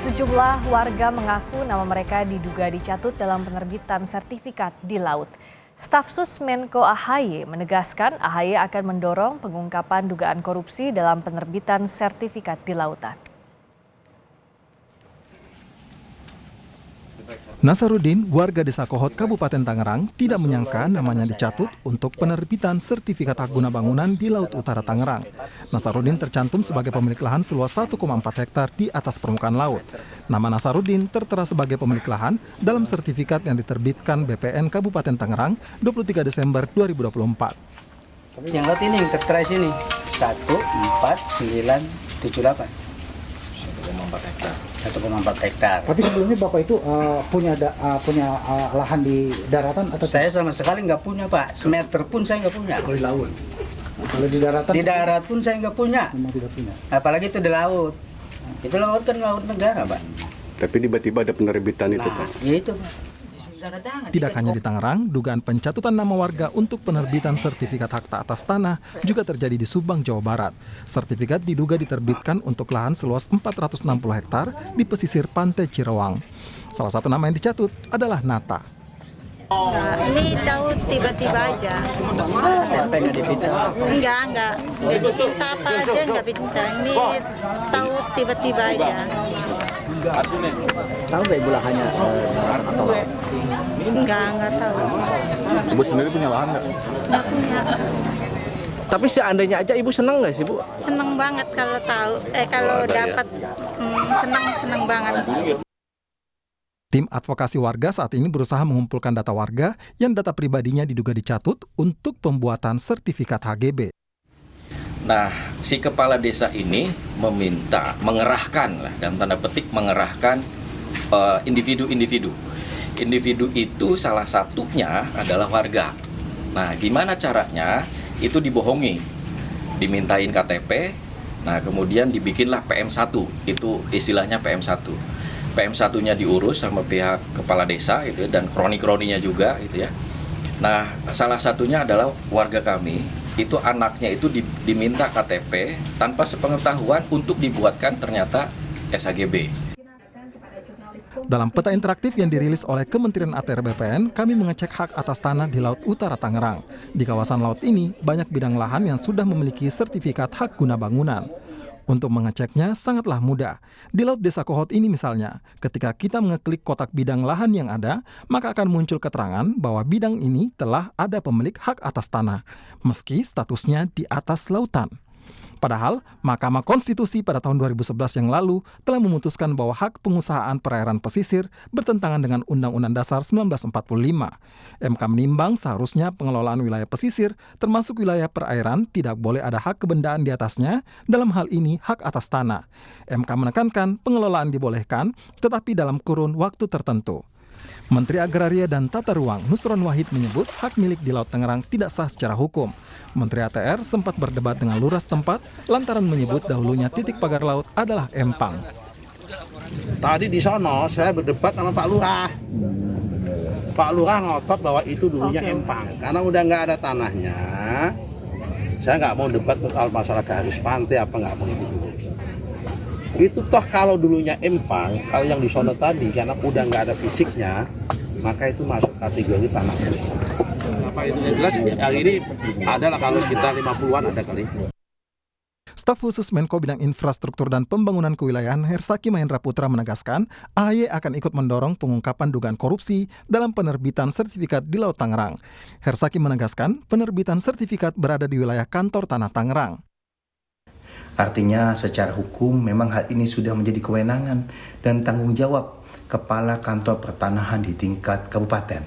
Sejumlah warga mengaku nama mereka diduga dicatut dalam penerbitan sertifikat di laut. Staf Sus Menko AHY menegaskan AHY akan mendorong pengungkapan dugaan korupsi dalam penerbitan sertifikat di lautan. Nasaruddin, warga Desa Kohot, Kabupaten Tangerang, tidak menyangka namanya dicatut untuk penerbitan sertifikat hak guna bangunan di Laut Utara Tangerang. Nasaruddin tercantum sebagai pemilik lahan seluas 1,4 hektar di atas permukaan laut. Nama Nasaruddin tertera sebagai pemilik lahan dalam sertifikat yang diterbitkan BPN Kabupaten Tangerang 23 Desember 2024. Yang laut ini yang tertera sini 14978. 1,4 hektar. Tapi sebelumnya Bapak itu punya lahan di daratan atau? Saya sama sekali nggak punya, Pak. Semeter pun saya nggak punya. Kalau di laut? Kalau di daratan? Di darat pun saya nggak punya. Memang tidak punya. Apalagi itu di laut. Itu laut kan laut negara, Pak. Tapi tiba-tiba ada penerbitan itu, Pak. Ya itu, Pak. Tidak hanya di Tangerang, dugaan pencatutan nama warga untuk penerbitan sertifikat hak atas tanah juga terjadi di Subang, Jawa Barat. Sertifikat diduga diterbitkan untuk lahan seluas 460 hektar di pesisir Pantai Cirewang. Salah satu nama yang dicatut adalah Nata. Nah, ini tahu tiba-tiba aja. Enggak dipinta apa aja, enggak pinta. Ini tahu tiba-tiba aja. Tahu nggak Ibu lahannya atau? Enggak tahu. Ibu sendiri punya lahan nggak? Enggak punya. Tapi seandainya aja Ibu senang nggak sih, Bu? Seneng banget kalau tahu, kalau dapat, senang banget. Tim advokasi warga saat ini berusaha mengumpulkan data warga yang data pribadinya diduga dicatut untuk pembuatan sertifikat HGB. Nah, si kepala desa ini meminta, mengerahkan lah, dalam tanda petik mengerahkan individu-individu. Individu itu salah satunya adalah warga. Nah, gimana caranya? Itu dibohongi, dimintain KTP, nah kemudian dibikinlah PM1, itu istilahnya PM1. PM1-nya diurus sama pihak kepala desa gitu ya, dan kroni-kroninya juga gitu ya. Nah, salah satunya adalah warga kami, itu anaknya itu diminta KTP tanpa sepengetahuan untuk dibuatkan ternyata SHGB. Dalam peta interaktif yang dirilis oleh Kementerian ATR BPN, kami mengecek hak atas tanah di Laut Utara Tangerang. Di kawasan laut ini, banyak bidang lahan yang sudah memiliki sertifikat hak guna bangunan. Untuk mengeceknya sangatlah mudah. Di Laut Desa Kohot ini misalnya, ketika kita mengeklik kotak bidang lahan yang ada, maka akan muncul keterangan bahwa bidang ini telah ada pemilik hak atas tanah, meski statusnya di atas lautan. Padahal, Mahkamah Konstitusi pada tahun 2011 yang lalu telah memutuskan bahwa hak pengusahaan perairan pesisir bertentangan dengan Undang-Undang Dasar 1945. MK menimbang seharusnya pengelolaan wilayah pesisir, termasuk wilayah perairan, tidak boleh ada hak kebendaan di atasnya, dalam hal ini hak atas tanah. MK menekankan pengelolaan dibolehkan, tetapi dalam kurun waktu tertentu. Menteri Agraria dan Tata Ruang Nusron Wahid menyebut hak milik di Laut Tangerang tidak sah secara hukum. Menteri ATR sempat berdebat dengan lurah setempat lantaran menyebut dahulunya titik pagar laut adalah empang. Tadi di sono saya berdebat sama Pak Lurah. Pak Lurah ngotot bahwa itu dulunya empang. Karena udah nggak ada tanahnya, saya nggak mau debat soal masalah garis pantai apa nggak mau itu dulu. Itu toh kalau dulunya empang, kalau yang di sono tadi karena udah nggak ada fisiknya, maka itu masuk kategori tanah kosong. Apa itu yang jelas hari ini adalah kalau sekitar 50-an ada kali. Staf khusus Menko Bidang Infrastruktur dan Pembangunan Kewilayahan Hersaki Mahendra Putra menegaskan AHY akan ikut mendorong pengungkapan dugaan korupsi dalam penerbitan sertifikat di Laut Tangerang. Hersaki menegaskan penerbitan sertifikat berada di wilayah kantor Tanah Tangerang. Artinya secara hukum memang hal ini sudah menjadi kewenangan dan tanggung jawab Kepala Kantor Pertanahan di tingkat kabupaten.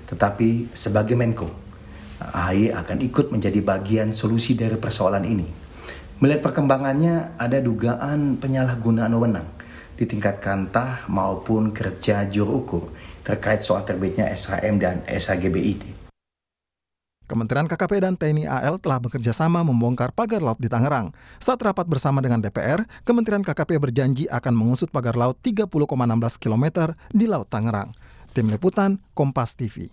Tetapi sebagai Menko, AHY akan ikut menjadi bagian solusi dari persoalan ini. Melihat perkembangannya ada dugaan penyalahgunaan wewenang di tingkat kantah maupun kerja juru ukur terkait soal terbitnya SHM dan SHGB ini. Kementerian KKP dan TNI AL telah bekerja sama membongkar pagar laut di Tangerang. Saat rapat bersama dengan DPR, Kementerian KKP berjanji akan mengusut pagar laut 30,16 km di Laut Tangerang. Tim Liputan, Kompas TV.